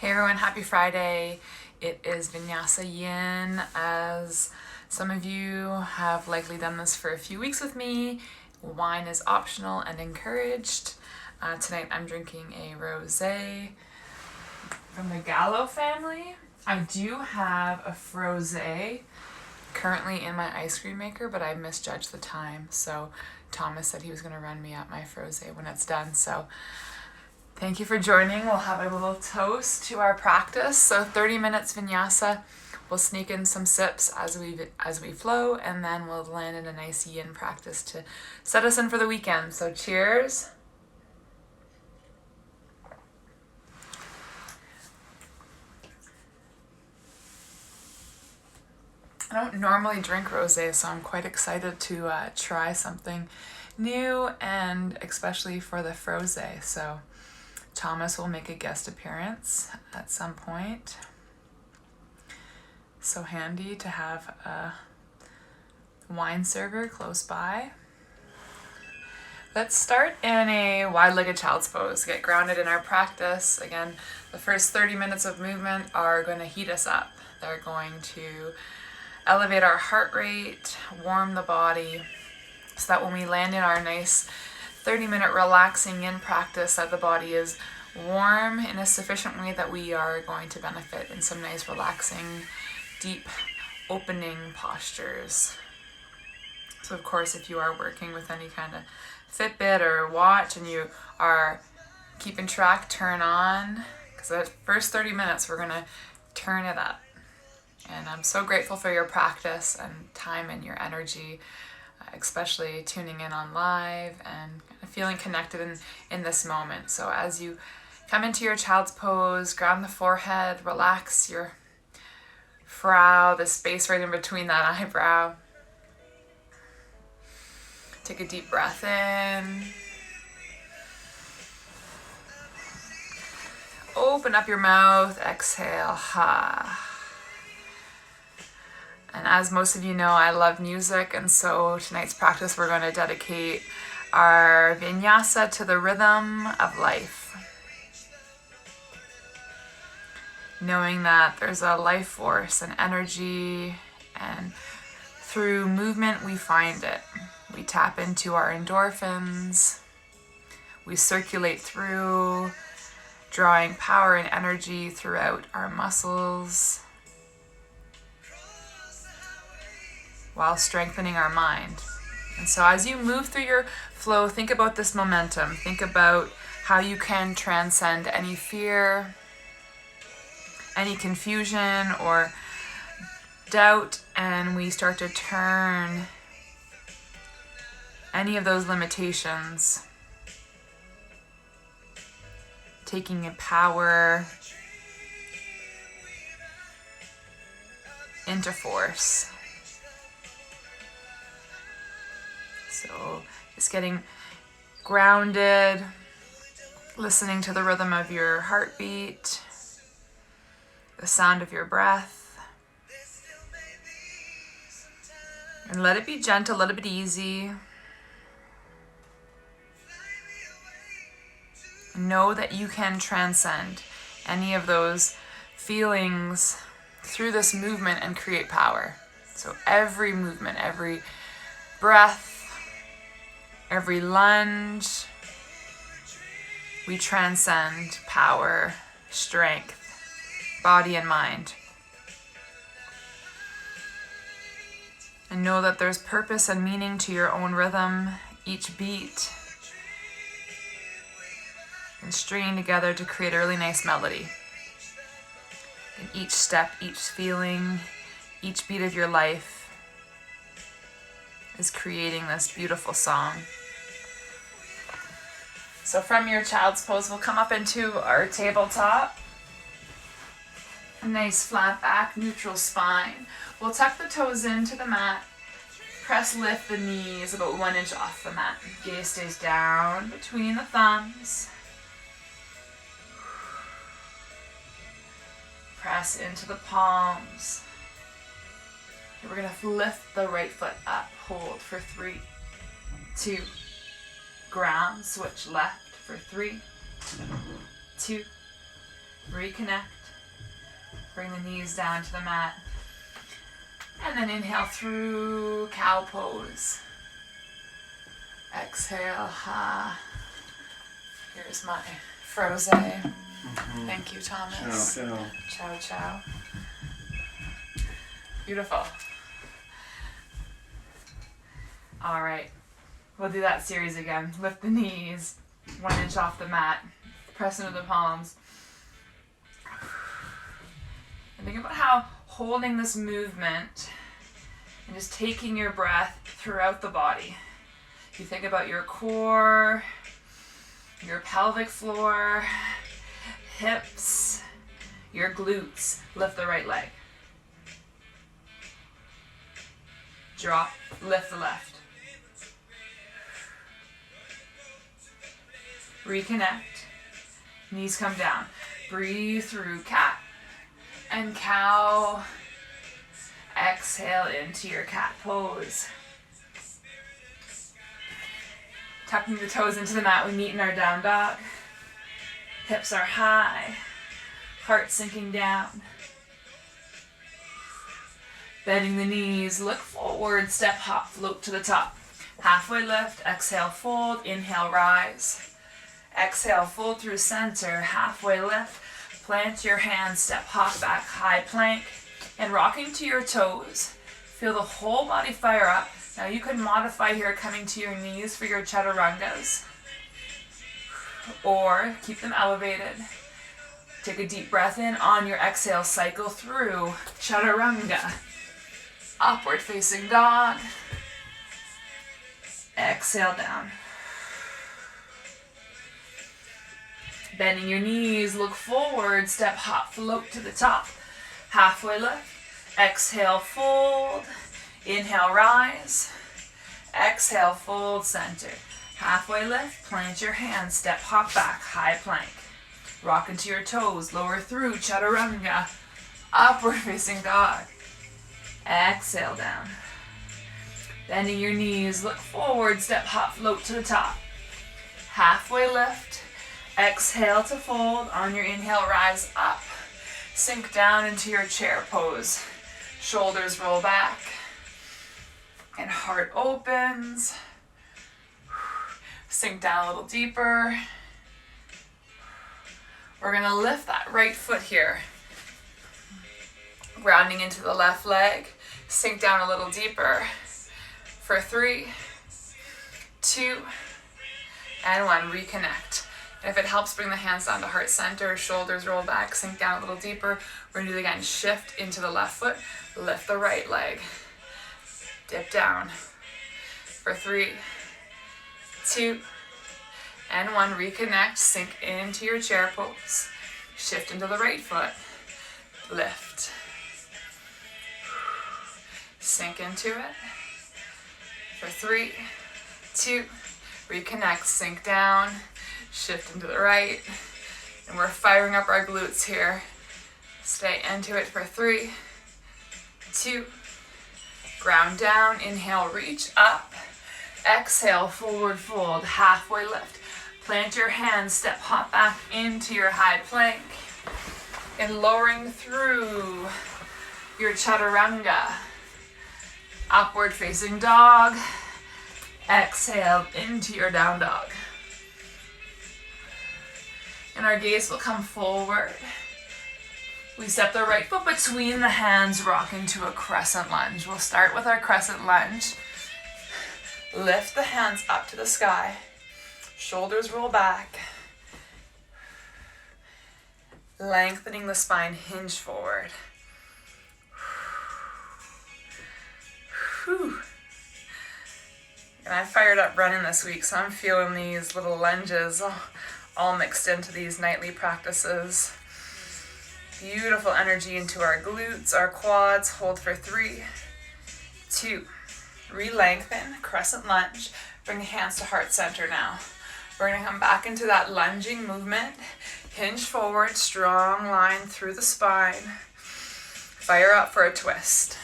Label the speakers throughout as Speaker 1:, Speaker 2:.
Speaker 1: Hey everyone, happy Friday. It is Vinyasa Yin. As some of you have likely done this for a few weeks with me, wine is optional and encouraged. Tonight I'm drinking a rosé from the Gallo family. I do have a frosé currently in my ice cream maker, but I misjudged the time. So Thomas said he was going to run me up my frosé when it's done. So thank you for joining. We'll have a little toast to our practice. So 30 minutes Vinyasa. We'll sneak in some sips as we flow, and then we'll land in a nice yin practice to set us in for the weekend. So cheers. I don't normally drink rosé, so I'm quite excited to try something new, and especially for the frosé. So Thomas will make a guest appearance at some point. So handy to have a wine server close by. Let's start in a wide-legged child's pose. Get grounded in our practice. Again, the first 30 minutes of movement are going to heat us up. They're going to elevate our heart rate, warm the body, so that when we land in our nice 30-minute relaxing in practice, that the body is warm in a sufficient way that we are going to benefit in some nice relaxing, deep opening postures. So of course, if you are working with any kind of Fitbit or watch and you are keeping track, turn on, because the first 30 minutes we're going to turn it up. And I'm so grateful for your practice and time and your energy, especially tuning in on live and feeling connected in this moment. So as you come into your child's pose, ground the forehead, relax your brow, the space right in between that eyebrow. Take a deep breath in. Open up your mouth, exhale, ha. And as most of you know, I love music, and so tonight's practice we're going to dedicate our vinyasa to the rhythm of life. Knowing that there's a life force and energy, and through movement we find it. We tap into our endorphins, we circulate through, drawing power and energy throughout our muscles, while strengthening our mind. And so as you move through your flow, think about this momentum. Think about how you can transcend any fear, any confusion or doubt, and we start to turn any of those limitations, taking in power into force. So just getting grounded, listening to the rhythm of your heartbeat, the sound of your breath. And let it be gentle, let it be easy. Know that you can transcend any of those feelings through this movement and create power. So every movement, every breath, every lunge, we transcend power, strength, body and mind. And know that there's purpose and meaning to your own rhythm, each beat, and stringing together to create a really nice melody. And each step, each feeling, each beat of your life is creating this beautiful song. So from your child's pose, we'll come up into our tabletop. A nice flat back, neutral spine. We'll tuck the toes into the mat. Press, lift the knees about 1 inch off the mat. Gaze stays down between the thumbs. Press into the palms. Here we're going to lift the right foot up. Hold for 3, 2, ground, switch left for 3, 2, Reconnect. Bring the knees down to the mat. And then inhale through cow pose. Exhale, ha. Here's my froze. Thank you, Thomas.
Speaker 2: Ciao, ciao.
Speaker 1: Ciao, ciao. Beautiful. All right. We'll do that series again. Lift the knees 1 inch off the mat. Press into the palms. And think about how holding this movement and just taking your breath throughout the body. You think about your core, your pelvic floor, hips, your glutes. Lift the right leg. Drop, lift the left. Reconnect. Knees come down. Breathe through cat and cow. Exhale into your cat pose. Tucking the toes into the mat, we meet in our down dog. Hips are high. Heart sinking down. Bending the knees, look forward, step, hop, float to the top. Halfway lift, exhale, fold, inhale, rise. Exhale, fold through center, halfway lift. Plant your hands, step, hop back, high plank. And rocking to your toes. Feel the whole body fire up. Now you can modify here, coming to your knees for your chaturangas. Or keep them elevated. Take a deep breath in. On your exhale, cycle through chaturanga. Upward facing dog. Exhale down. Bending your knees, look forward, step, hop, float to the top. Halfway lift. Exhale, fold. Inhale, rise. Exhale, fold, center. Halfway lift, plant your hands, step, hop back, high plank. Rock into your toes, lower through chaturanga. Upward facing dog. Exhale down. Bending your knees, look forward, step, hop, float to the top. Halfway lift. Exhale to fold. On your inhale, rise up. Sink down into your chair pose. Shoulders roll back. And heart opens. Sink down a little deeper. We're going to lift that right foot here. Rounding into the left leg. Sink down a little deeper. For 3, 2, and 1. Reconnect. And if it helps, bring the hands down to heart center, shoulders roll back, sink down a little deeper. We're going to do it again. Shift into the left foot, lift the right leg. Dip down. For 3, 2, and 1. Reconnect, sink into your chair pose. Shift into the right foot, lift. Sink into it. For 3, 2, reconnect, sink down. Shift into the right. And we're firing up our glutes here. Stay into it for 3, 2, ground down. Inhale, reach up. Exhale, forward fold, halfway lift. Plant your hands, step, hop back into your high plank. And lowering through your chaturanga. Upward facing dog. Exhale into your down dog. And our gaze will come forward. We step the right foot between the hands, rock into a crescent lunge. We'll start with our crescent lunge. Lift the hands up to the sky. Shoulders roll back. Lengthening the spine, hinge forward. Whew. And I fired up running this week, so I'm feeling these little lunges all mixed into these nightly practices. Beautiful energy into our glutes, our quads. Hold for 3, 2. Re-lengthen, crescent lunge. Bring the hands to heart center now. We're going to come back into that lunging movement. Hinge forward, strong line through the spine. Fire up for a twist.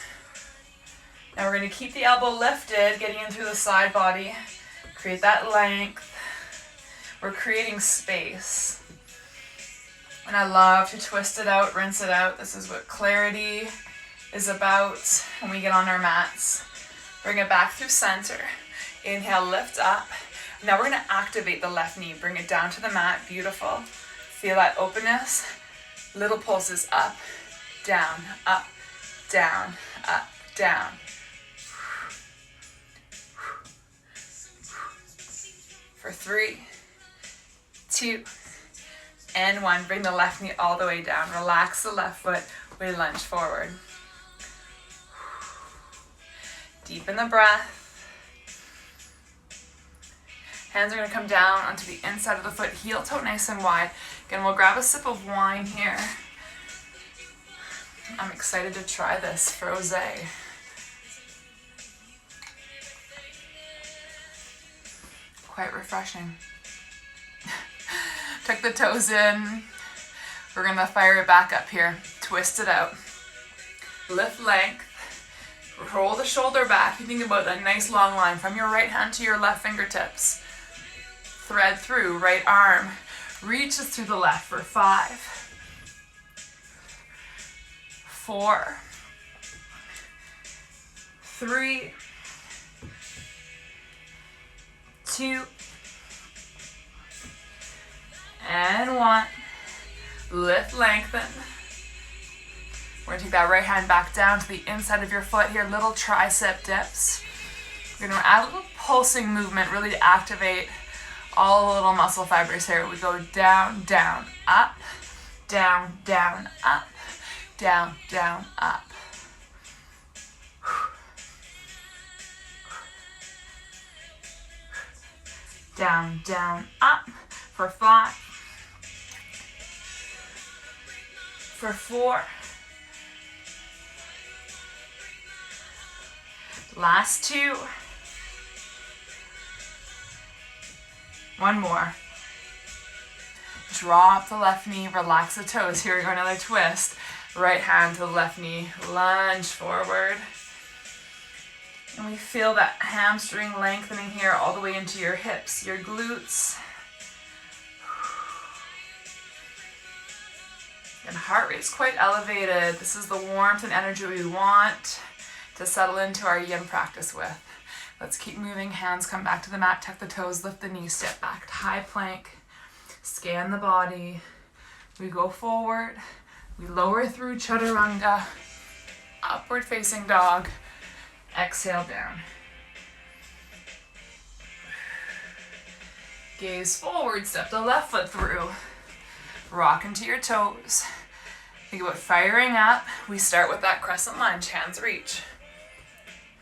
Speaker 1: Now we're going to keep the elbow lifted, getting in through the side body. Create that length. We're creating space. And I love to twist it out, rinse it out. This is what clarity is about when we get on our mats. Bring it back through center. Inhale, lift up. Now we're gonna activate the left knee. Bring it down to the mat, beautiful. Feel that openness. Little pulses up, down, up, down, up, down. For 3, 2, and 1. Bring the left knee all the way down. Relax the left foot. We lunge forward. Deepen the breath. Hands are going to come down onto the inside of the foot. Heel toe nice and wide. Again, we'll grab a sip of wine here. I'm excited to try this frosé. Quite refreshing. Tuck the toes in. We're gonna fire it back up here. Twist it out. Lift length. Roll the shoulder back. You think about that nice long line from your right hand to your left fingertips. Thread through, right arm reaches through the left for 5, 4, 3, 2, and 1. Lift, lengthen. We're gonna take that right hand back down to the inside of your foot here, little tricep dips. We're gonna add a little pulsing movement really to activate all the little muscle fibers here. We go down, down, up, down, down, up, down, down, up. Down, down, up for 5, for 4, last 2, 1 more. Drop the left knee, relax the toes. Here we go, another twist. Right hand to the left knee, lunge forward. And we feel that hamstring lengthening here all the way into your hips, your glutes. And heart rate's quite elevated. This is the warmth and energy we want to settle into our yin practice with. Let's keep moving. Hands come back to the mat, tuck the toes, lift the knees, step back to high plank. Scan the body. We go forward. We lower through chaturanga. Upward facing dog. Exhale down. Gaze forward, step the left foot through. Rock into your toes. Think about firing up. We start with that crescent lunge, hands reach.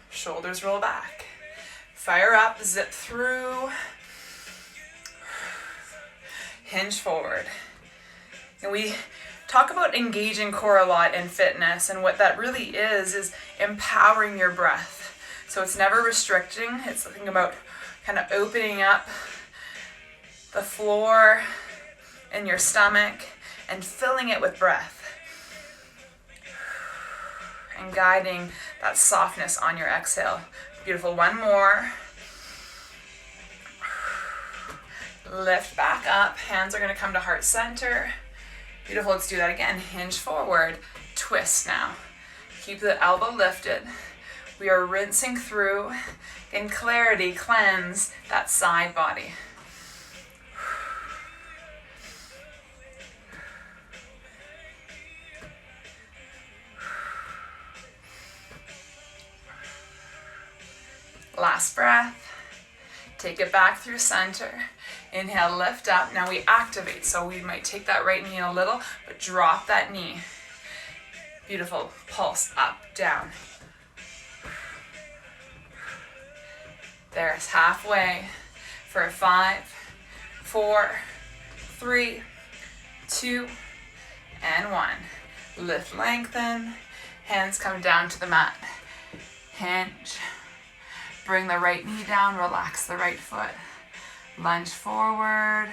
Speaker 1: Shoulders roll back. Fire up, zip through. Hinge forward. And we talk about engaging core a lot in fitness, and what that really is empowering your breath. So it's never restricting. It's something about kind of opening up the floor in your stomach and filling it with breath. And guiding that softness on your exhale. Beautiful, 1 more. Lift back up, hands are gonna come to heart center. Beautiful, let's do that again. Hinge forward, twist now. Keep the elbow lifted. We are rinsing through. In clarity, cleanse that side body. Last breath. Take it back through center. Inhale, lift up. Now we activate. So we might take that right knee in a little, but drop that knee. Beautiful. Pulse up, down. There's halfway for 5, 4, 3, 2, and 1. Lift, lengthen. Hands come down to the mat. Hinge. Bring the right knee down, relax the right foot. Lunge forward.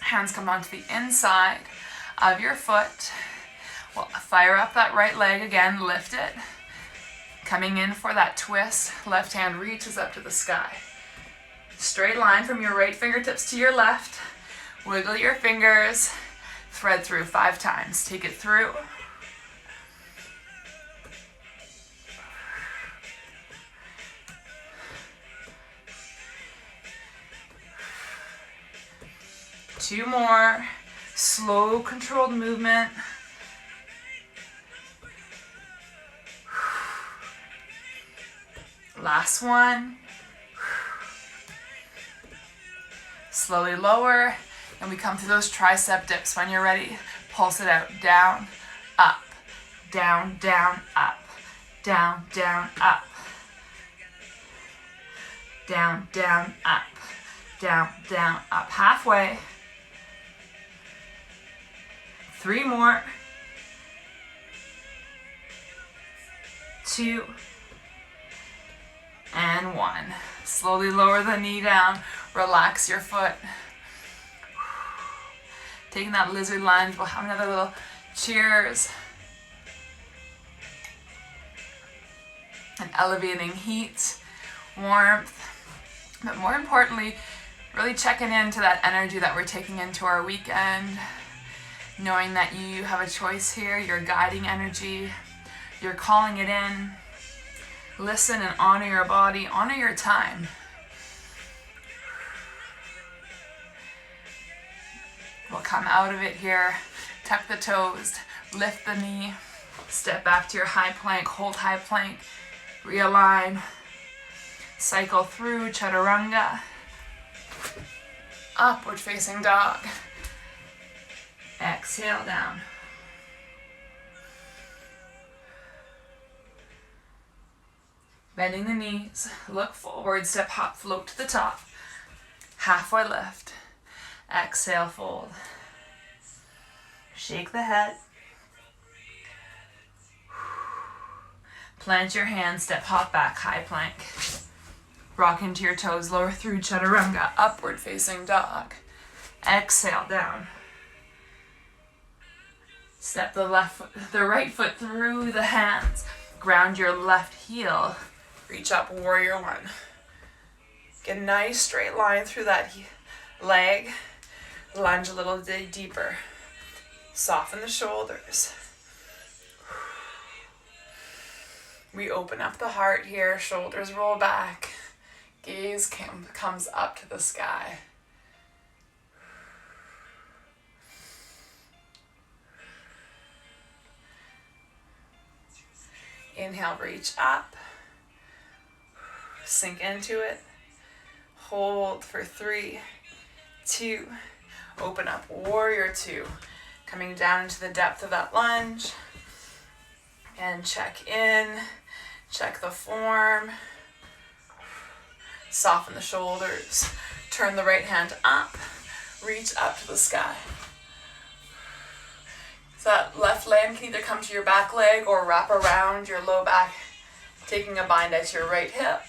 Speaker 1: Hands come onto the inside of your foot. Well, fire up that right leg again, lift it. Coming in for that twist, left hand reaches up to the sky. Straight line from your right fingertips to your left. Wiggle your fingers. Thread through 5 times. Take it through. Two more. Slow, controlled movement. Last one. Slowly lower, and we come to those tricep dips. When you're ready, pulse it out. Down, up, down, down, up, down, down, up, down, down, up, down, down, up. Halfway. 3 more. 2 and 1. Slowly lower the knee down. Relax your foot. Taking that lizard lunge. We'll have another little cheers. And elevating heat, warmth, but more importantly, really checking into that energy that we're taking into our weekend. Knowing that you have a choice here. You're guiding energy. You're calling it in. Listen and honor your body. Honor your time. We'll come out of it here. Tuck the toes. Lift the knee. Step back to your high plank. Hold high plank. Realign. Cycle through chaturanga. Upward facing dog. Exhale down. Bending the knees, look forward, step, hop, float to the top. Halfway lift. Exhale, fold. Shake the head. Plant your hands, step, hop back, high plank. Rock into your toes, lower through chaturanga, upward facing dog. Exhale down. Step the right foot through the hands. Ground your left heel. Reach up, warrior 1. Get a nice straight line through that leg. Lunge a little deeper. Soften the shoulders. We open up the heart here. Shoulders roll back. Gaze comes up to the sky. Inhale, reach up. Sink into it. Hold for 3, 2. Open up, warrior 2. Coming down into the depth of that lunge. And check in. Check the form. Soften the shoulders. Turn the right hand up. Reach up to the sky. So that left leg can either come to your back leg or wrap around your low back, taking a bind at your right hip.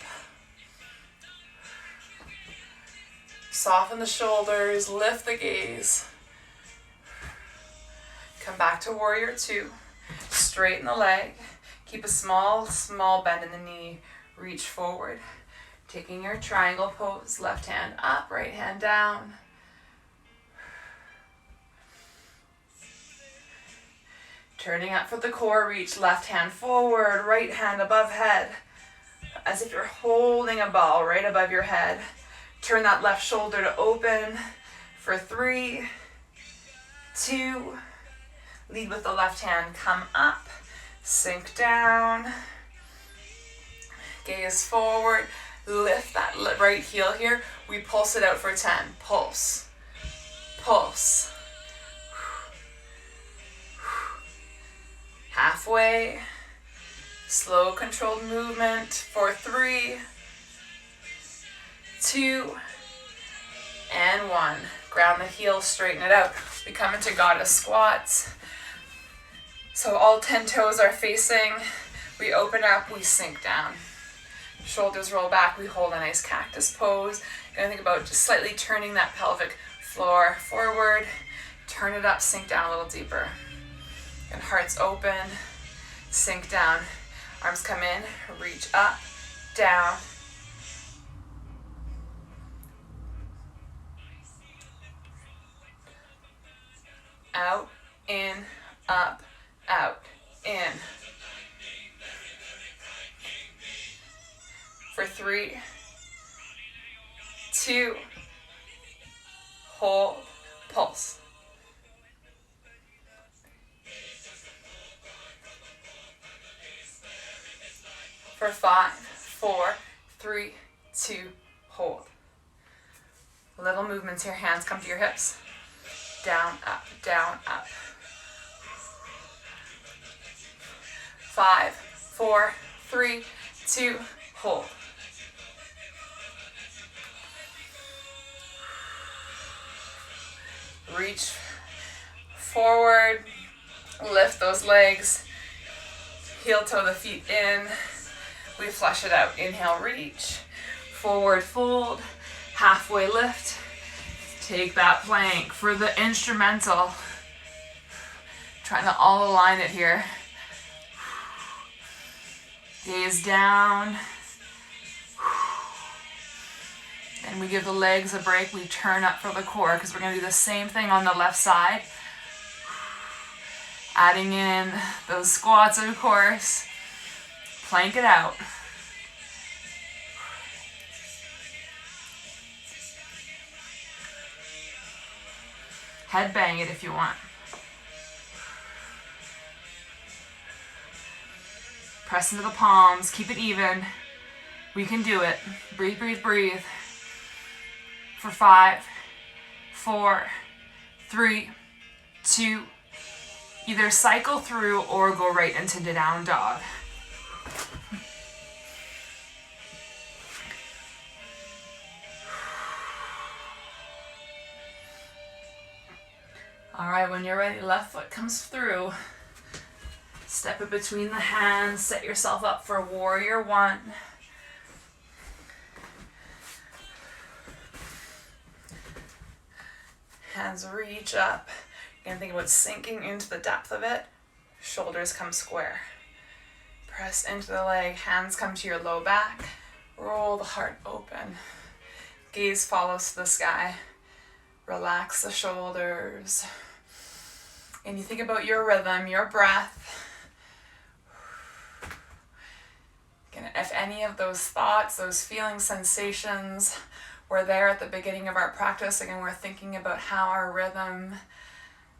Speaker 1: Soften the shoulders, lift the gaze. Come back to warrior 2. Straighten the leg. Keep a small bend in the knee. Reach forward. Taking your triangle pose, left hand up, right hand down. Turning up for the core, reach left hand forward, right hand above head. As if you're holding a ball right above your head. Turn that left shoulder to open for 3, 2. Lead with the left hand, come up, sink down. Gaze forward, lift that right heel here. We pulse it out for 10. Pulse, pulse. Halfway, slow controlled movement for 3, 2, and 1. Ground the heels, straighten it out. We come into goddess squats. So all 10 toes are facing. We open up, we sink down. Shoulders roll back, we hold a nice cactus pose. You're gonna think about just slightly turning that pelvic floor forward. Turn it up, sink down a little deeper. And hearts open, sink down. Arms come in, reach up, down. out, in, up, out, in. For 3, 2, hold, pulse. For 5, 4, 3, 2, hold. Little movements here, hands come to your hips. Down, up, down, up. 5, 4, 3, 2, hold. Reach forward, lift those legs, heel toe the feet in. We flush it out. Inhale, reach, forward fold, halfway lift. Take that plank for the instrumental. Trying to all align it here. Gaze down. And we give the legs a break. We turn up for the core because we're going to do the same thing on the left side. Adding in those squats, of course. Plank it out. Head bang it if you want. Press into the palms. Keep it even. We can do it. Breathe, breathe, breathe. For 5, 4, 3, 2, either cycle through or go right into the down dog. All right, when you're ready, left foot comes through. Step it between the hands, set yourself up for warrior 1. Hands reach up. You're going to think about sinking into the depth of it. Shoulders come square. Press into the leg. Hands come to your low back. Roll the heart open. Gaze follows to the sky. Relax the shoulders. And you think about your rhythm, your breath. And if any of those thoughts, those feelings, sensations were there at the beginning of our practice, again, we're thinking about how our rhythm,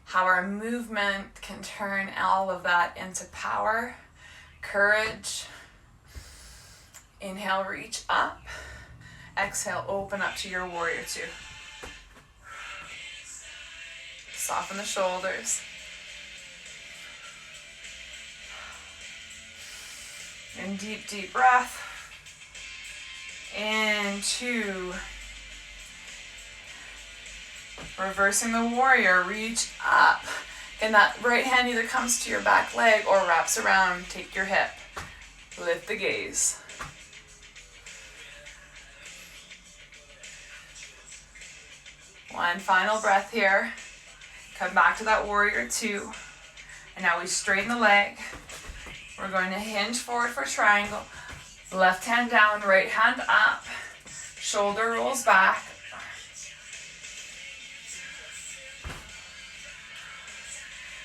Speaker 1: how our movement can turn all of that into power, courage. Inhale, reach up. Exhale, open up to your warrior 2. Soften the shoulders. And deep, deep breath. In 2. Reversing the warrior, reach up. And that right hand either comes to your back leg or wraps around. Take your hip. Lift the gaze. One final breath here. Come back to that warrior 2. And now we straighten the leg. We're going to hinge forward for triangle. Left hand down, right hand up. Shoulder rolls back.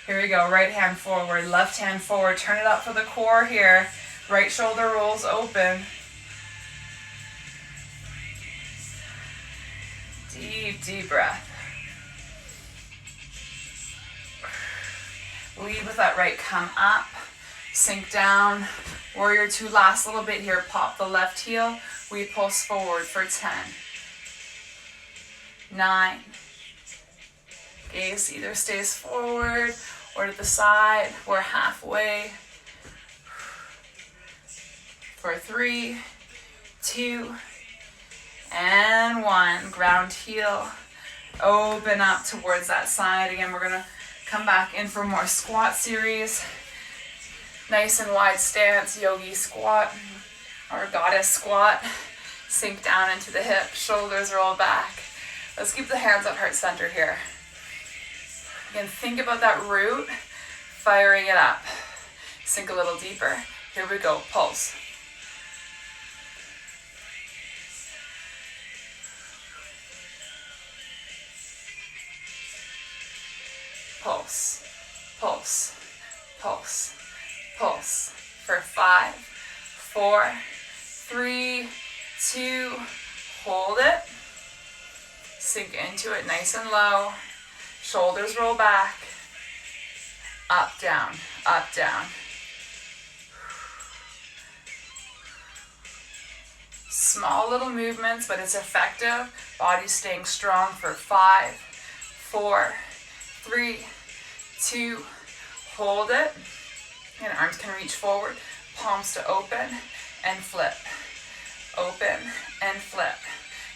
Speaker 1: Here we go, right hand forward, left hand forward. Turn it up for the core here. Right shoulder rolls open. Deep, deep breath. Lead with that right, come up, sink down. Warrior 2, last little bit here. Pop the left heel. We pulse forward for 10, 9. Gaze either stays forward or to the side. We're halfway. For 3, 2, and 1. Ground heel. Open up towards that side. Again, we're going to come back in for more squat series. Nice and wide stance, yogi squat or goddess squat. Sink down into the hip, shoulders roll back. Let's keep the hands at heart center here. Again, think about that root, firing it up. Sink a little deeper. Here we go, pulse. pulse, pulse, pulse, pulse. For 5, 4, 3, 2, hold it. Sink into it nice and low. Shoulders roll back. Up, down, up, down. Small little movements, but it's effective. Body staying strong for 5, 4, 3, 2, hold it. And arms can reach forward, palms to open and flip. Open and flip.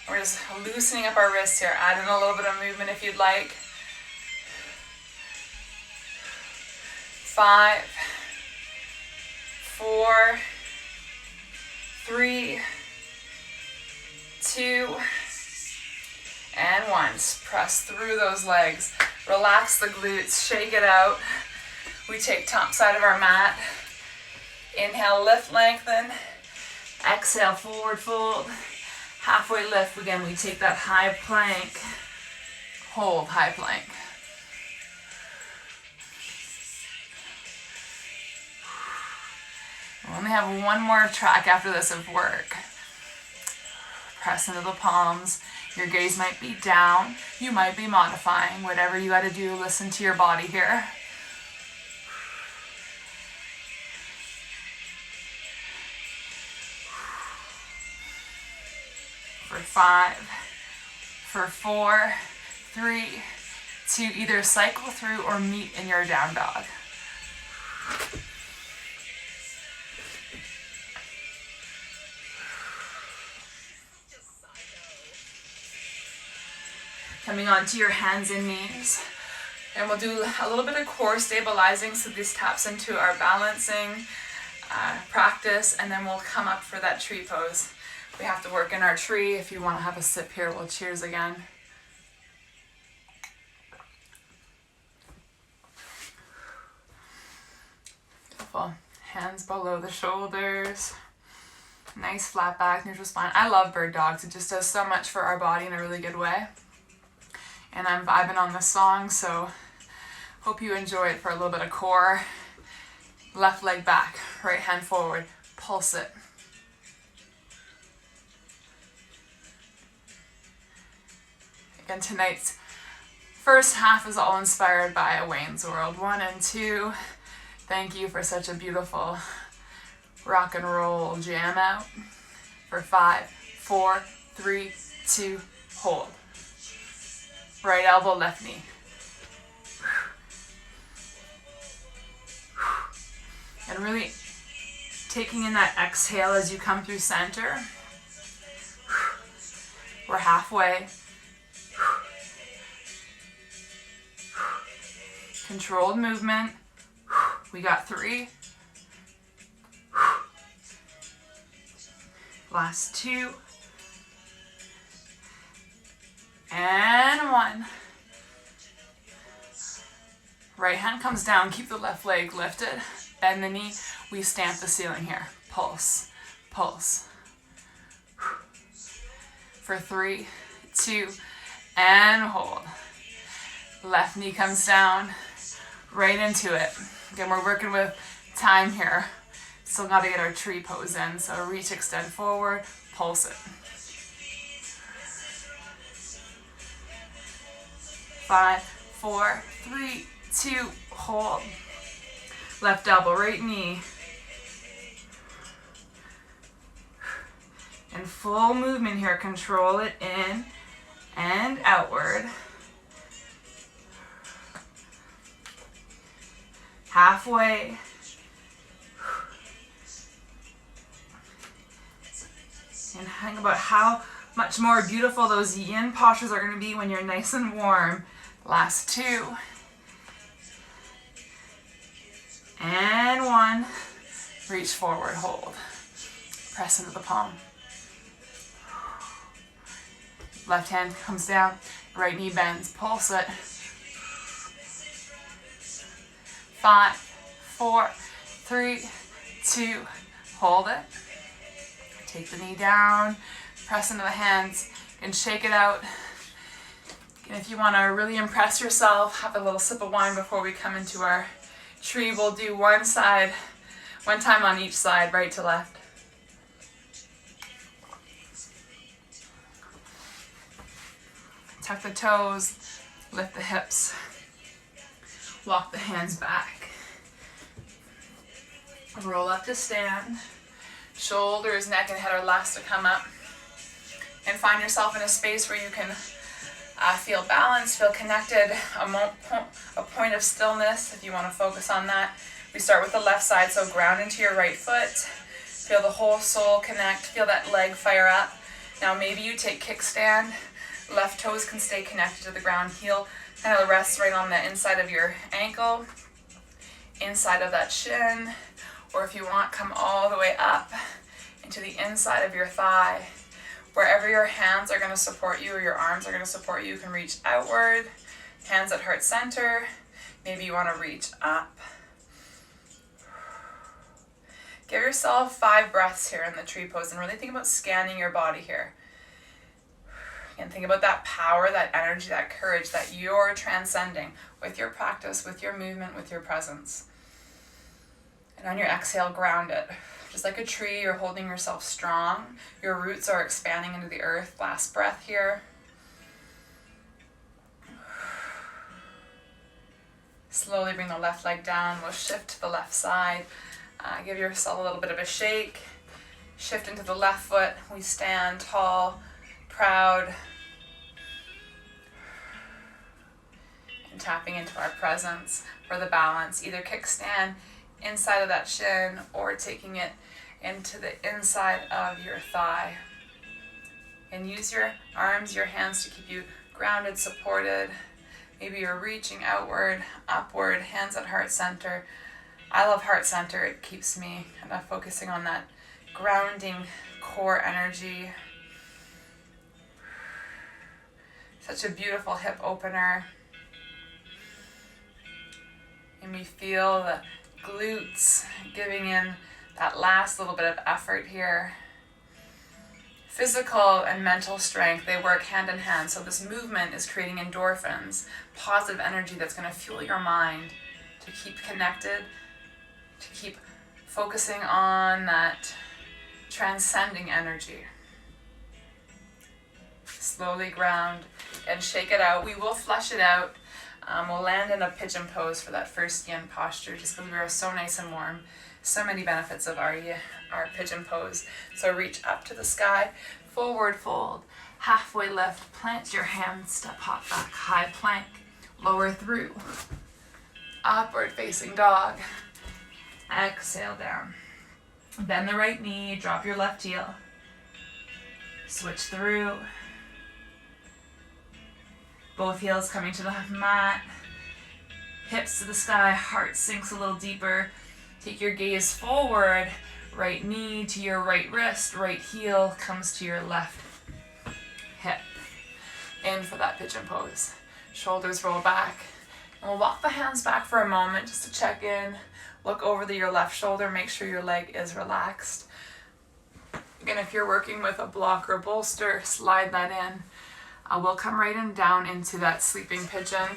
Speaker 1: We're just loosening up our wrists here, adding a little bit of movement if you'd like. 5, 4, 3, 2, and 1. Press through those legs. Relax the glutes, shake it out. We take top side of our mat. Inhale, lift, lengthen. Exhale, forward fold. Halfway lift. Again, we take that high plank. Hold, high plank. We only have one more track after this of work. Press into the palms. Your gaze might be down. You might be modifying. Whatever you got to do, listen to your body here. For 5, for 4, 3, 2, either cycle through or meet in your down dog. Coming onto your hands and knees. And we'll do a little bit of core stabilizing, so this taps into our balancing practice, and then we'll come up for that tree pose. We have to work in our tree. If you want to have a sip here, we'll cheers again. Beautiful. Hands below the shoulders. Nice flat back, neutral spine. I love bird dogs. It just does so much for our body in a really good way. And I'm vibing on this song, so hope you enjoy it for a little bit of core. Left leg back, right hand forward. Pulse it. Again, tonight's first half is all inspired by A Wayne's World 1 and 2. Thank you for such a beautiful rock and roll jam out. For 5, 4, 3, 2, hold. Right elbow, left knee. And really taking in that exhale as you come through center. We're halfway. Controlled movement. We got 3. Last 2. And 1. Right hand comes down. Keep the left leg lifted. Bend the knee. We stamp the ceiling here. Pulse. Pulse. For 3, 2, and hold. Left knee comes down. Right into it. Again, we're working with time here. Still got to get our tree pose in. So reach, extend forward, pulse it. 5, 4, 3, 2, hold. Left elbow, right knee. And full movement here. Control it in and outward. Halfway. And think about how much more beautiful those yin postures are going to be when you're nice and warm. Last 2. And 1. Reach forward, hold. Press into the palm. Left hand comes down, right knee bends, pulse it. 5, 4, 3, 2, hold it. Take the knee down, press into the hands, and shake it out. And if you want to really impress yourself, have a little sip of wine before we come into our tree. We'll do one side, one time on each side, right to left. Tuck the toes, lift the hips, walk the hands back. Roll up to stand. Shoulders, neck, and head are last to come up. And find yourself in a space where you can feel balanced, feel connected, a point of stillness if you want to focus on that. We start with the left side, so ground into your right foot. Feel the whole soul connect, feel that leg fire up. Now maybe you take kickstand. Left toes can stay connected to the ground. Heel kind of rests right on the inside of your ankle, inside of that shin. Or if you want, come all the way up into the inside of your thigh. Wherever your hands are going to support you or your arms are going to support you, you can reach outward, hands at heart center. Maybe you want to reach up. Give yourself 5 breaths here in the tree pose and really think about scanning your body here. And think about that power, that energy, that courage that you're transcending with your practice, with your movement, with your presence. And on your exhale, ground it. Just like a tree, you're holding yourself strong. Your roots are expanding into the earth. Last breath here. Slowly bring the left leg down. We'll shift to the left side. Give yourself a little bit of a shake. Shift into the left foot. We stand tall, proud, and tapping into our presence for the balance. Either kickstand inside of that shin or taking it into the inside of your thigh. And use your arms, your hands to keep you grounded, supported. Maybe you're reaching outward, upward, hands at heart center. I love heart center. It keeps me kind of focusing on that grounding core energy. Such a beautiful hip opener. And we feel the glutes giving in that last little bit of effort here. Physical and mental strength, they work hand in hand. So this movement is creating endorphins, positive energy that's going to fuel your mind to keep connected, to keep focusing on that transcending energy. Slowly ground and shake it out. We will flush it out. We'll land in a pigeon pose for that first yin posture just because we are so nice and warm. So many benefits of our pigeon pose. So reach up to the sky, forward fold, halfway lift, plant your hands, step hop back, high plank, lower through, upward facing dog, exhale down. Bend the right knee, drop your left heel, switch through. Both heels coming to the mat, hips to the sky, heart sinks a little deeper. Take your gaze forward, right knee to your right wrist, right heel comes to your left hip. In for that pigeon pose. Shoulders roll back. And we'll walk the hands back for a moment just to check in. Look over your left shoulder, make sure your leg is relaxed. Again, if you're working with a block or bolster, slide that in. We'll come right in down into that sleeping pigeon.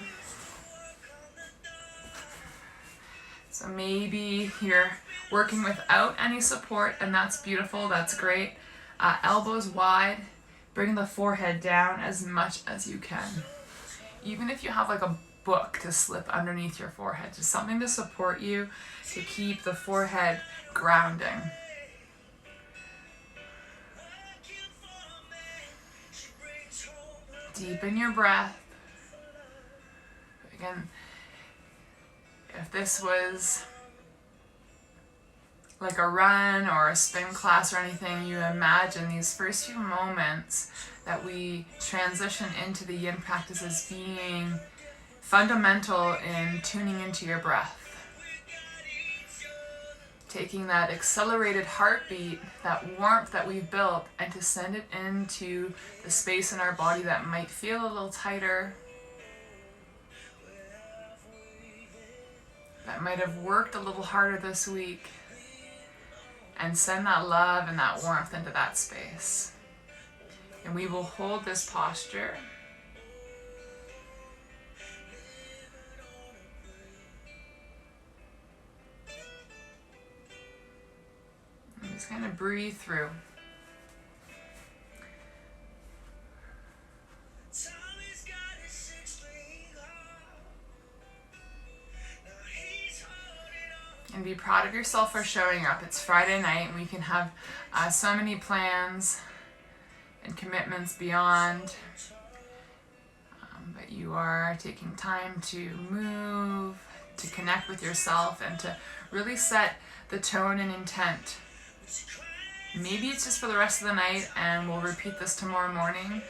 Speaker 1: So maybe you're working without any support, and that's beautiful, that's great. Elbows wide, bring the forehead down as much as you can. Even if you have like a book to slip underneath your forehead, just something to support you, to keep the forehead grounding. Deepen your breath. Again, if this was like a run or a spin class or anything, you imagine these first few moments that we transition into the yin practice as being fundamental in tuning into your breath. Taking that accelerated heartbeat, that warmth that we've built, and to send it into the space in our body that might feel a little tighter, that might have worked a little harder this week, and send that love and that warmth into that space. And we will hold this posture Just kind of breathe through. And be proud of yourself for showing up. It's Friday night and we can have so many plans and commitments beyond. But you are taking time to move, to connect with yourself, and to really set the tone and intent. Maybe it's just for the rest of the night and we'll repeat this tomorrow morning.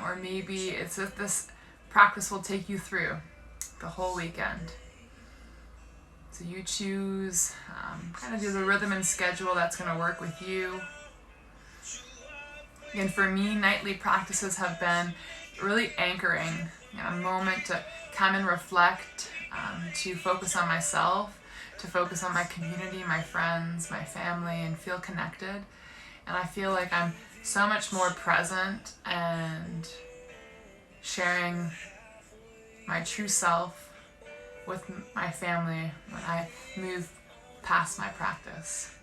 Speaker 1: Or maybe it's that this practice will take you through the whole weekend. So you choose, kind of do the rhythm and schedule that's going to work with you. And for me, nightly practices have been really anchoring, a moment to come and reflect, to focus on myself, to focus on my community, my friends, my family, and feel connected. And I feel like I'm so much more present and sharing my true self with my family when I move past my practice.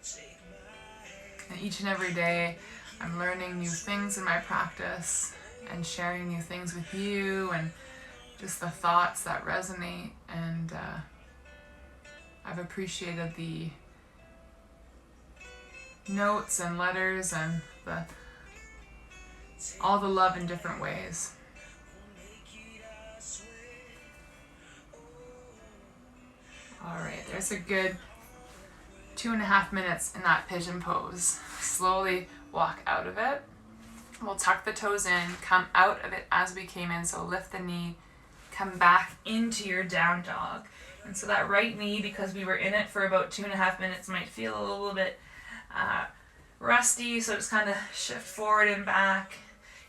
Speaker 1: And each and every day, I'm learning new things in my practice and sharing new things with you and just the thoughts that resonate. And I've appreciated the notes and letters and all the love in different ways. All right, there's a good 2.5 minutes in that pigeon pose. Slowly walk out of it. We'll tuck the toes in, come out of it as we came in. So lift the knee, come back into your down dog. And so that right knee, because we were in it for about 2.5 minutes, might feel a little bit rusty. So just kind of shift forward and back.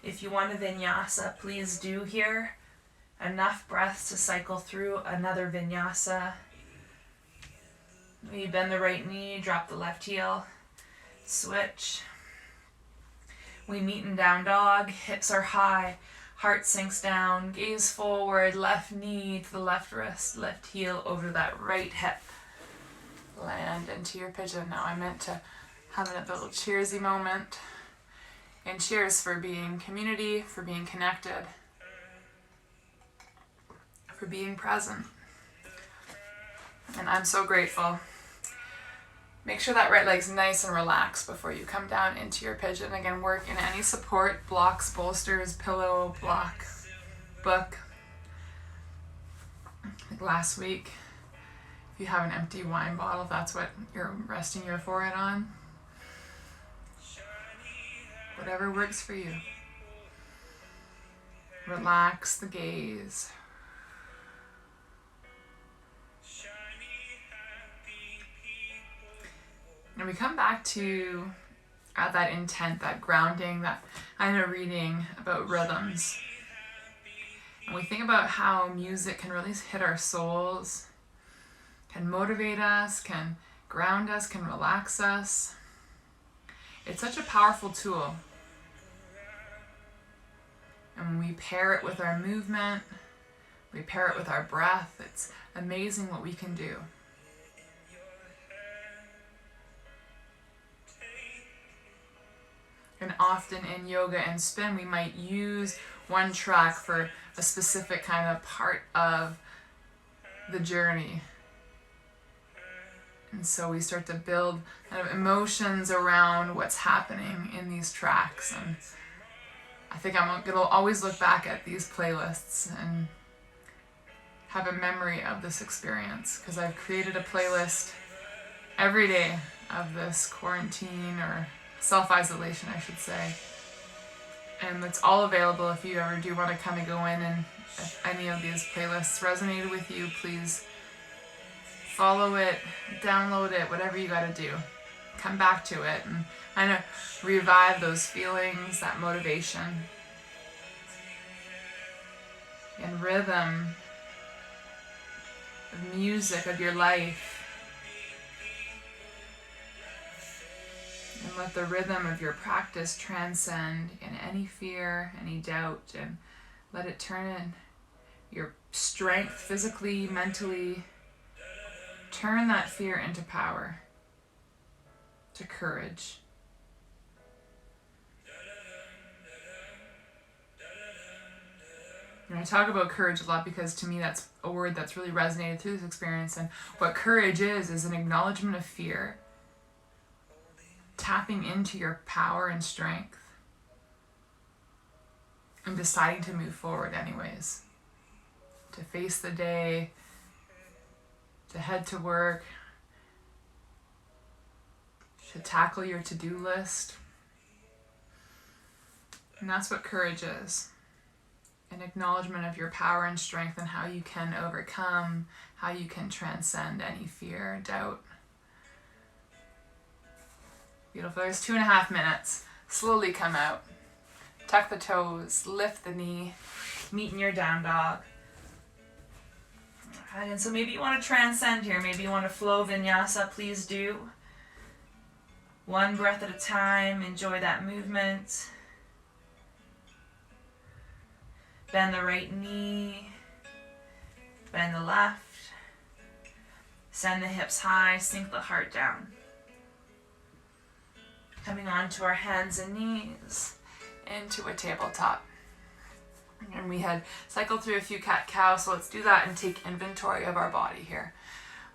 Speaker 1: If you want a vinyasa, please do here. Enough breaths to cycle through another vinyasa. Maybe bend the right knee, drop the left heel, switch. We meet in down dog, hips are high, heart sinks down, gaze forward, left knee to the left wrist, left heel over that right hip. Land into your pigeon. Now I meant to have a little cheersy moment. And cheers for being community, for being connected, for being present. And I'm so grateful. Make sure that right leg's nice and relaxed before you come down into your pigeon. Again, work in any support, blocks, bolsters, pillow, block, book. Like last week, if you have an empty wine bottle, that's what you're resting your forehead on. Whatever works for you. Relax the gaze. And we come back to that intent, that grounding, that kind of reading about rhythms. And we think about how music can really hit our souls, can motivate us, can ground us, can relax us. It's such a powerful tool. And when we pair it with our movement, we pair it with our breath, it's amazing what we can do. And often in yoga and spin, we might use one track for a specific kind of part of the journey. And so we start to build kind of emotions around what's happening in these tracks. And I think I'm going to always look back at these playlists and have a memory of this experience, because I've created a playlist every day of this quarantine, or self-isolation, I should say. And it's all available if you ever do want to kind of go in, and if any of these playlists resonated with you, please follow it, download it, whatever you got to do. Come back to it and kind of revive those feelings, that motivation. And rhythm of music of your life. And let the rhythm of your practice transcend in any fear, any doubt, and let it turn in your strength physically, mentally. Turn that fear into power. to courage. And I talk about courage a lot because to me that's a word that's really resonated through this experience. And what courage is an acknowledgement of fear, tapping into your power and strength, and deciding to move forward anyways. To face the day, to head to work, to tackle your to-do list. And that's what courage is. An acknowledgement of your power and strength and how you can overcome, how you can transcend any fear, doubt. Beautiful. There's 2.5 minutes. Slowly come out. Tuck the toes, lift the knee, meet in your down dog. And so maybe you want to transcend here. Maybe you want to flow vinyasa. Please do. One breath at a time. Enjoy that movement. Bend the right knee. Bend the left. Send the hips high. Sink the heart down. Coming onto our hands and knees. Into a tabletop. And we had cycled through a few cat-cow, so let's do that and take inventory of our body here.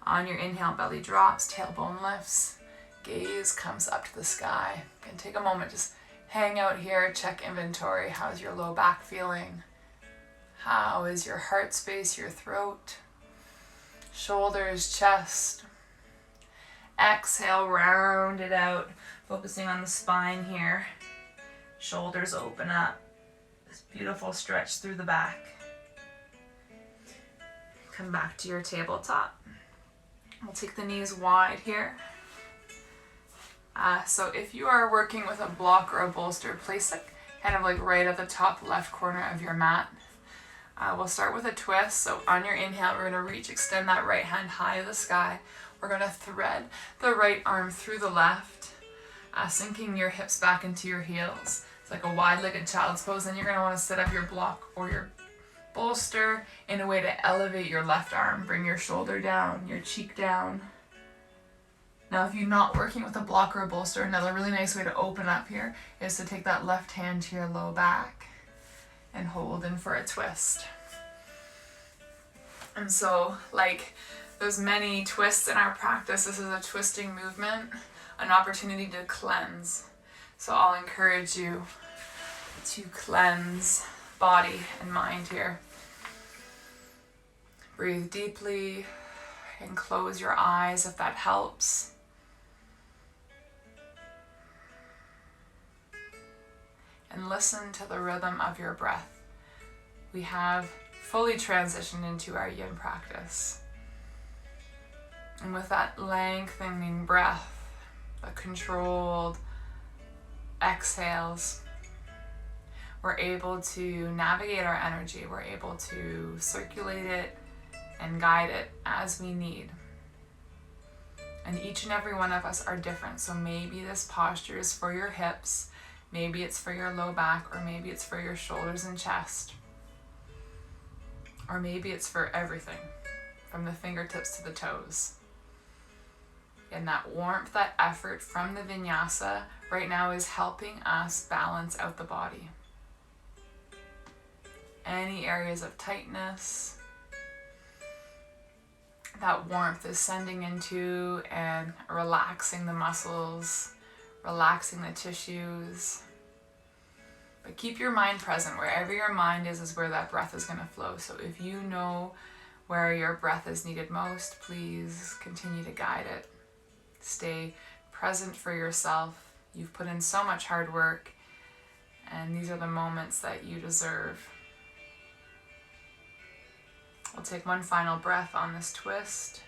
Speaker 1: On your inhale, belly drops, tailbone lifts, gaze comes up to the sky. You can take a moment, just hang out here, check inventory. How's your low back feeling? How is your heart space, your throat, shoulders, chest? Exhale, round it out, focusing on the spine here. Shoulders open up. This beautiful stretch through the back. Come back to your tabletop. We'll take the knees wide here. So if you are working with a block or a bolster, place it kind of like right at the top left corner of your mat. We'll start with a twist. So on your inhale, we're going to reach, extend that right hand high to the sky. We're going to thread the right arm through the left, sinking your hips back into your heels. It's like a wide-legged child's pose. Then you're going to want to set up your block or your bolster in a way to elevate your left arm. Bring your shoulder down, your cheek down. Now, if you're not working with a block or a bolster, another really nice way to open up here is to take that left hand to your low back and hold in for a twist. And so, like there's many twists in our practice, this is a twisting movement, an opportunity to cleanse. So I'll encourage you to cleanse body and mind here. Breathe deeply and close your eyes if that helps. And listen to the rhythm of your breath. We have fully transitioned into our yin practice. And with that lengthening breath, the controlled exhales, we're able to navigate our energy. We're able to circulate it and guide it as we need. And each and every one of us are different. So maybe this posture is for your hips, maybe it's for your low back, or maybe it's for your shoulders and chest. Or maybe it's for everything, from the fingertips to the toes. And that warmth, that effort from the vinyasa right now is helping us balance out the body. Any areas of tightness, that warmth is sending into and relaxing the muscles, relaxing the tissues. But keep your mind present. Wherever your mind is where that breath is going to flow. So if you know where your breath is needed most, please continue to guide it. Stay present for yourself. You've put in so much hard work, and these are the moments that you deserve. We'll take one final breath on this twist.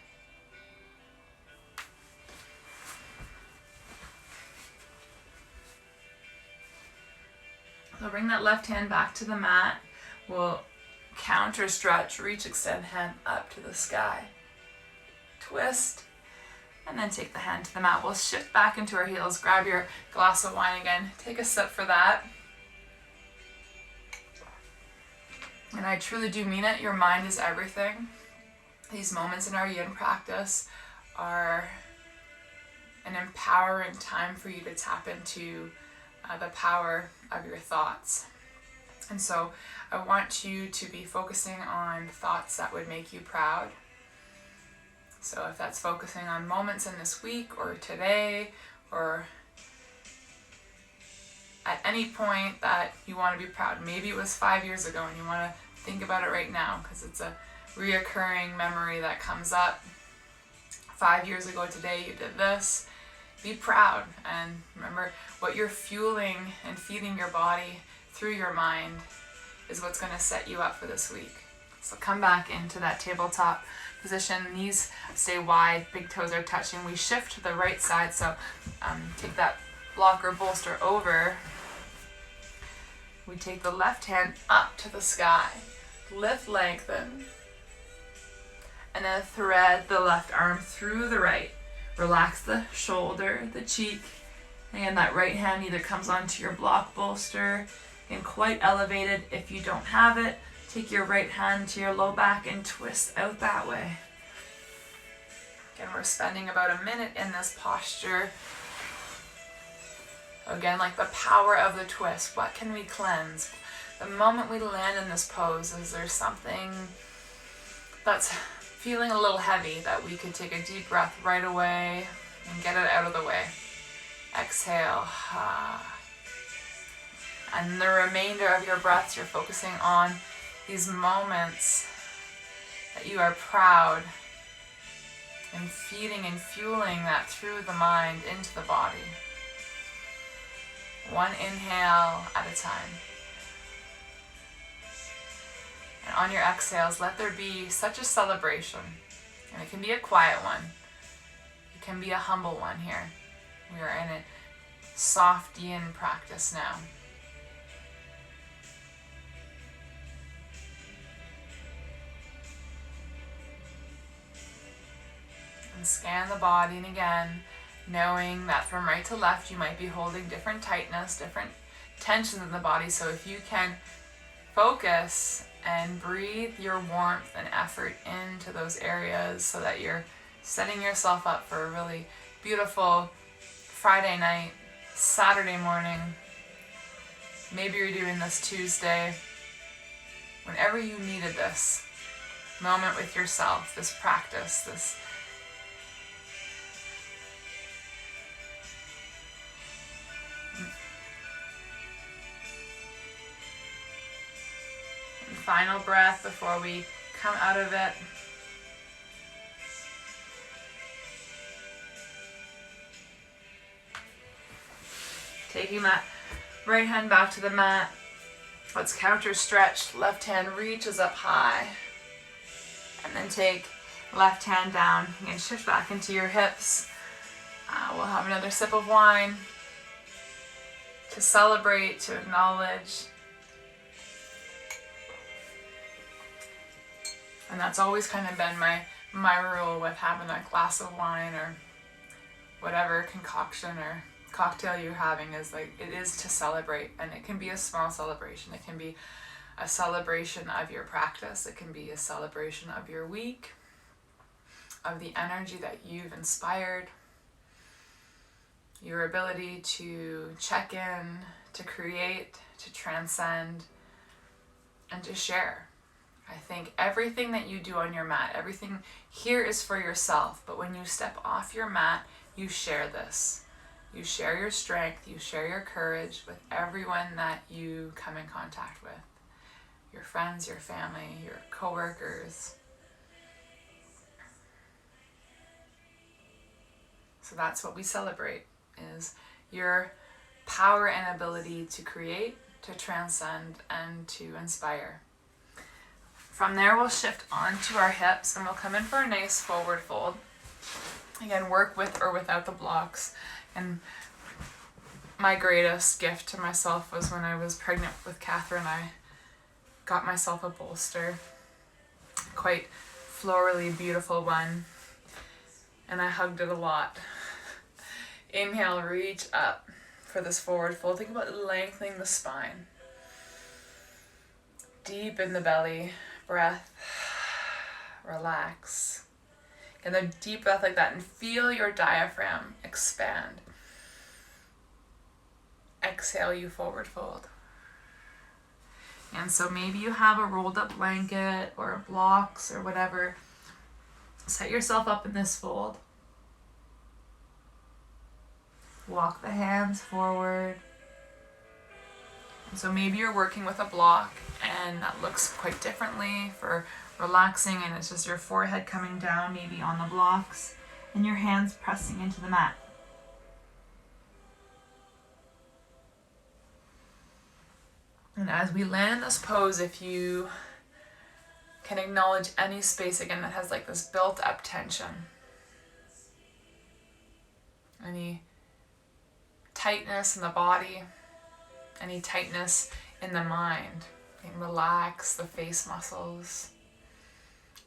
Speaker 1: So bring that left hand back to the mat. We'll counter stretch, reach, extend hand up to the sky. Twist, and then take the hand to the mat. We'll shift back into our heels. Grab your glass of wine again. Take a sip for that. And I truly do mean it. Your mind is everything. These moments in our yin practice are an empowering time for you to tap into the power of your thoughts. And so I want you to be focusing on thoughts that would make you proud. So if that's focusing on moments in this week or today or at any point that you want to be proud. Maybe it was 5 years ago and you want to think about it right now because it's a reoccurring memory that comes up. 5 years ago today you did this. Be proud and remember what you're fueling and feeding your body through your mind is what's going to set you up for this week. So come back into that tabletop position. Knees stay wide, big toes are touching. We shift to the right side, so take that block or bolster over. We take the left hand up to the sky, lift, lengthen, and then thread the left arm through the right. Relax the shoulder, the cheek. Again, that right hand either comes onto your block bolster and quite elevated. If you don't have it, take your right hand to your low back and twist out that way. Again, we're spending about a minute in this posture. Again, like the power of the twist. What can we cleanse? The moment we land in this pose, is there something that's feeling a little heavy that we could take a deep breath right away and get it out of the way? Exhale. And the remainder of your breaths, you're focusing on these moments that you are proud and feeding and fueling that through the mind into the body. One inhale at a time. And on your exhales, let there be such a celebration. And it can be a quiet one. It can be a humble one here. We are in a soft yin practice now. And scan the body, and again, knowing that from right to left you might be holding different tightness, different tensions in the body. So if you can focus and breathe your warmth and effort into those areas so that you're setting yourself up for a really beautiful Friday night, Saturday morning. Maybe you're doing this Tuesday. Whenever you needed this moment with yourself, this practice, this final breath before we come out of it. Taking that right hand back to the mat. Let's counter stretch. Left hand reaches up high. And then take left hand down. You can shift back into your hips. We'll have another sip of wine to celebrate, to acknowledge. And that's always kind of been my rule with having a glass of wine or whatever concoction or cocktail you're having, is like it is to celebrate. And it can be a small celebration. It can be a celebration of your practice. It can be a celebration of your week, of the energy that you've inspired, your ability to check in, to create, to transcend, and to share. I think everything that you do on your mat, everything here is for yourself, but when you step off your mat, you share this. You share your strength, you share your courage with everyone that you come in contact with. Your friends, your family, your coworkers. So that's what we celebrate, is your power and ability to create, to transcend, and to inspire. From there, we'll shift onto our hips and we'll come in for a nice forward fold. Again, work with or without the blocks. And my greatest gift to myself was when I was pregnant with Catherine. I got myself a bolster, quite florally beautiful one, and I hugged it a lot. Inhale, reach up for this forward fold. Think about lengthening the spine. Deep in the belly. Breath, relax. And a deep breath like that, and feel your diaphragm expand. Exhale, you forward fold. And so maybe you have a rolled up blanket or blocks or whatever. Set yourself up in this fold. Walk the hands forward. And so maybe you're working with a block and that looks quite differently for relaxing, and it's just your forehead coming down maybe on the blocks and your hands pressing into the mat. And as we land in this pose, if you can acknowledge any space again that has like this built up tension, any tightness in the body, any tightness in the mind, and relax the face muscles,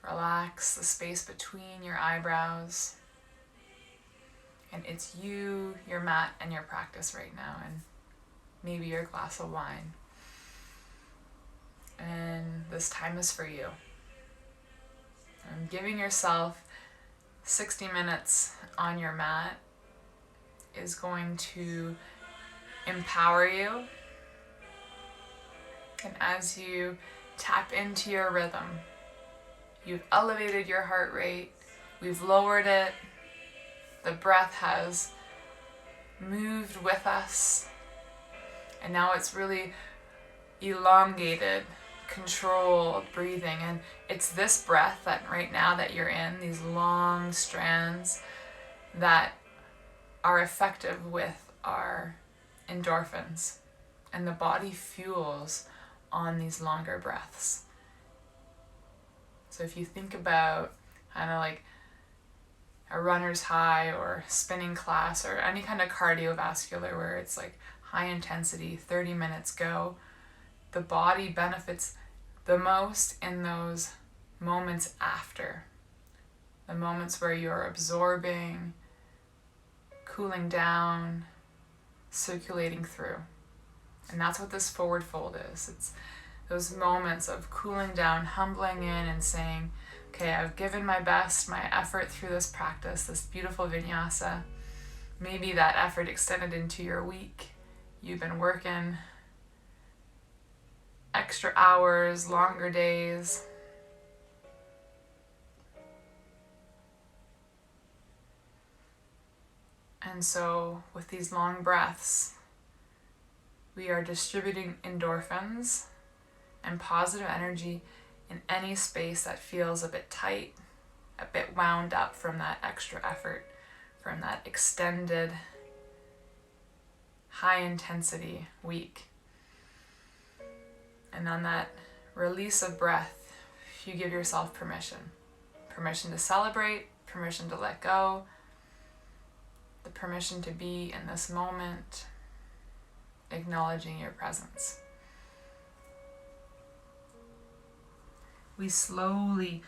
Speaker 1: relax the space between your eyebrows. And it's you, your mat, and your practice right now, and maybe your glass of wine. And this time is for you. And giving yourself 60 minutes on your mat is going to empower you. And as you tap into your rhythm, you've elevated your heart rate, we've lowered it, the breath has moved with us, and now it's really elongated, controlled breathing. And it's this breath that right now that you're in, these long strands that are effective with our endorphins, and the body fuels on these longer breaths. So if you think about kind of like a runner's high or spinning class or any kind of cardiovascular where it's like high intensity, 30 minutes go, the body benefits the most in those moments after. The moments where you're absorbing, cooling down, circulating through. And that's what this forward fold is. It's those moments of cooling down, humbling in and saying, okay, I've given my best, my effort through this practice, this beautiful vinyasa. Maybe that effort extended into your week. You've been working extra hours, longer days. And so with these long breaths, we are distributing endorphins and positive energy in any space that feels a bit tight, a bit wound up from that extra effort, from that extended, high intensity week. And on that release of breath, you give yourself permission. Permission to celebrate, permission to let go, the permission to be in this moment, acknowledging your presence. We slowly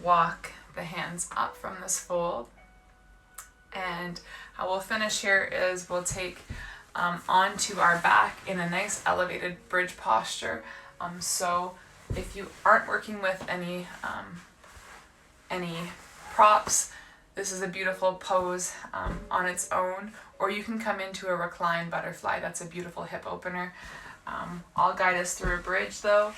Speaker 1: walk the hands up from this fold. And how we'll finish here is we'll take onto our back in a nice elevated bridge posture. So if you aren't working with any props, this is a beautiful pose on its own, or you can come into a reclined butterfly. That's a beautiful hip opener. I'll guide us through a bridge though.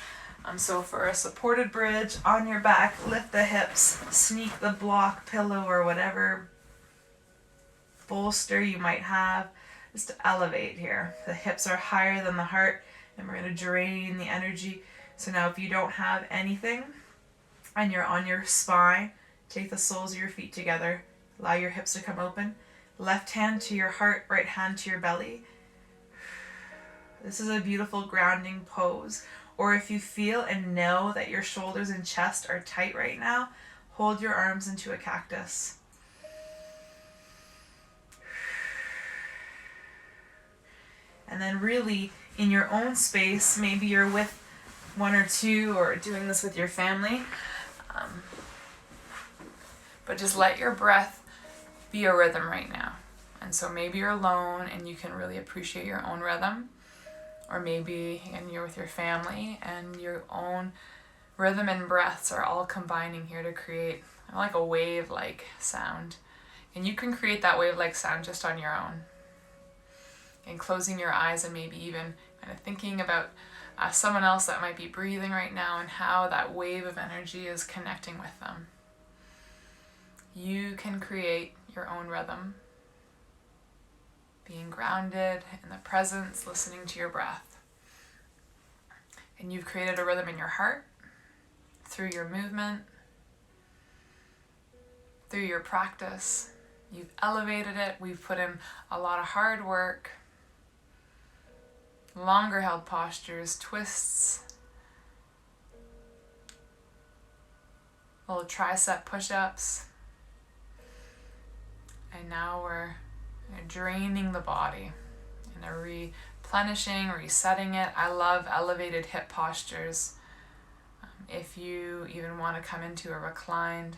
Speaker 1: So for a supported bridge on your back, lift the hips, sneak the block, pillow, or whatever bolster you might have, just to elevate here. The hips are higher than the heart, and we're going to drain the energy. So now if you don't have anything and you're on your spine, take the soles of your feet together, allow your hips to come open, left hand to your heart, right hand to your belly. This is a beautiful grounding pose. Or if you feel and know that your shoulders and chest are tight right now, hold your arms into a cactus. And then really in your own space, maybe you're with one or two or doing this with your family, but just let your breath be a rhythm right now. And so maybe you're alone and you can really appreciate your own rhythm. Or maybe you're with your family and your own rhythm and breaths are all combining here to create like a wave-like sound. And you can create that wave-like sound just on your own. And closing your eyes and maybe even kind of thinking about someone else that might be breathing right now and how that wave of energy is connecting with them. You can create your own rhythm, being grounded in the presence, listening to your breath. And you've created a rhythm in your heart through your movement, through your practice. You've elevated it. We've put in a lot of hard work, longer held postures, twists, little tricep push-ups. And now we're draining the body and replenishing, resetting it. I love elevated hip postures. If you even want to come into a reclined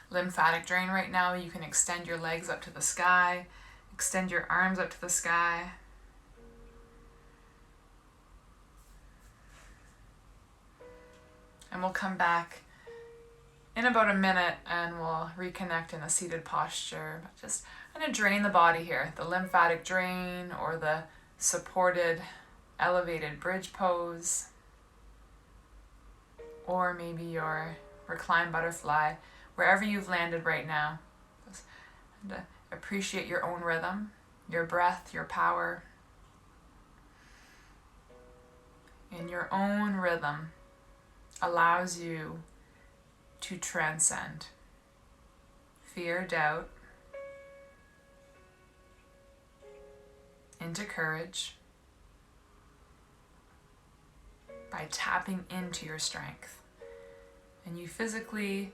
Speaker 1: lymphatic drain right now, you can extend your legs up to the sky, extend your arms up to the sky. And we'll come back in about a minute and we'll reconnect in a seated posture. But just I'm going to drain the body here, the lymphatic drain or the supported elevated bridge pose, or maybe your reclined butterfly, wherever you've landed right now. Just appreciate your own rhythm, your breath, your power. And your own rhythm allows you to transcend fear, doubt, into courage by tapping into your strength. And you physically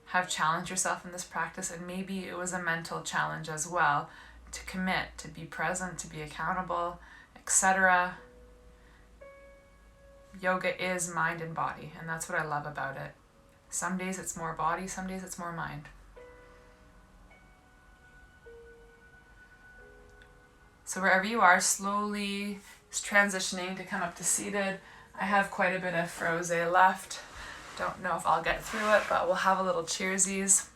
Speaker 1: have challenged yourself in this practice, and maybe it was a mental challenge as well, to commit, to be present, to be accountable, etc. Yoga is mind and body, and that's what I love about it. Some days it's more body, some days it's more mind. So wherever you are, slowly transitioning to come up to seated. I have quite a bit of froze left. Don't know if I'll get through it, but we'll have a little cheersies.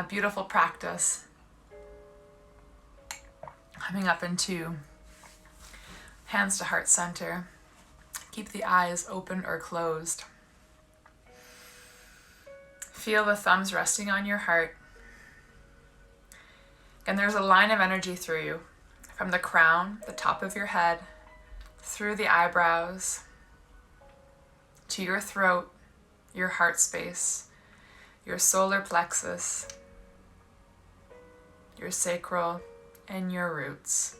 Speaker 1: Beautiful practice. Coming up into hands to heart center. Keep the eyes open or closed. Feel the thumbs resting on your heart. And there's a line of energy through you, from the crown, the top of your head, through the eyebrows, to your throat, your heart space, your solar plexus, your sacral, and your roots.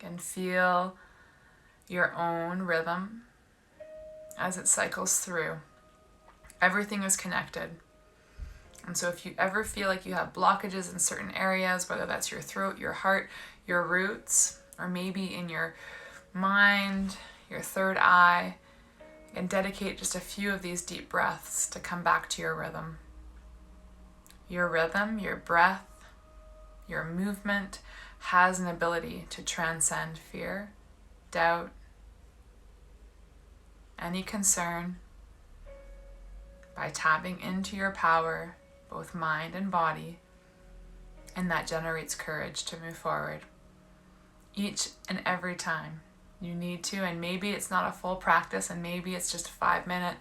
Speaker 1: And feel your own rhythm as it cycles through. Everything is connected. And so if you ever feel like you have blockages in certain areas, whether that's your throat, your heart, your roots, or maybe in your mind, your third eye, and dedicate just a few of these deep breaths to come back to your rhythm. Your rhythm, your breath, your movement has an ability to transcend fear, doubt, any concern, by tapping into your power, both mind and body, and that generates courage to move forward. Each and every time you need to, and maybe it's not a full practice, and maybe it's just a 5-minute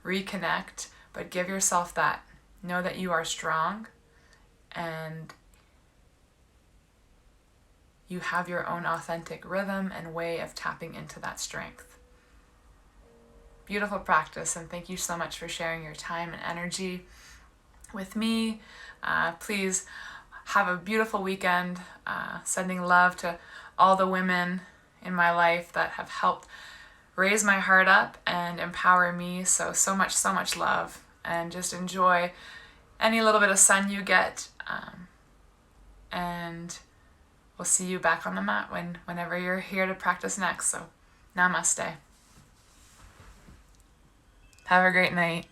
Speaker 1: reconnect, but give yourself that. Know that you are strong, and you have your own authentic rhythm and way of tapping into that strength. Beautiful practice, and thank you so much for sharing your time and energy with me. Please have a beautiful weekend. Sending love to all the women in my life that have helped raise my heart up and empower me. So much love, and just enjoy any little bit of sun you get. And we'll see you back on the mat whenever you're here to practice next. So namaste. Have a great night.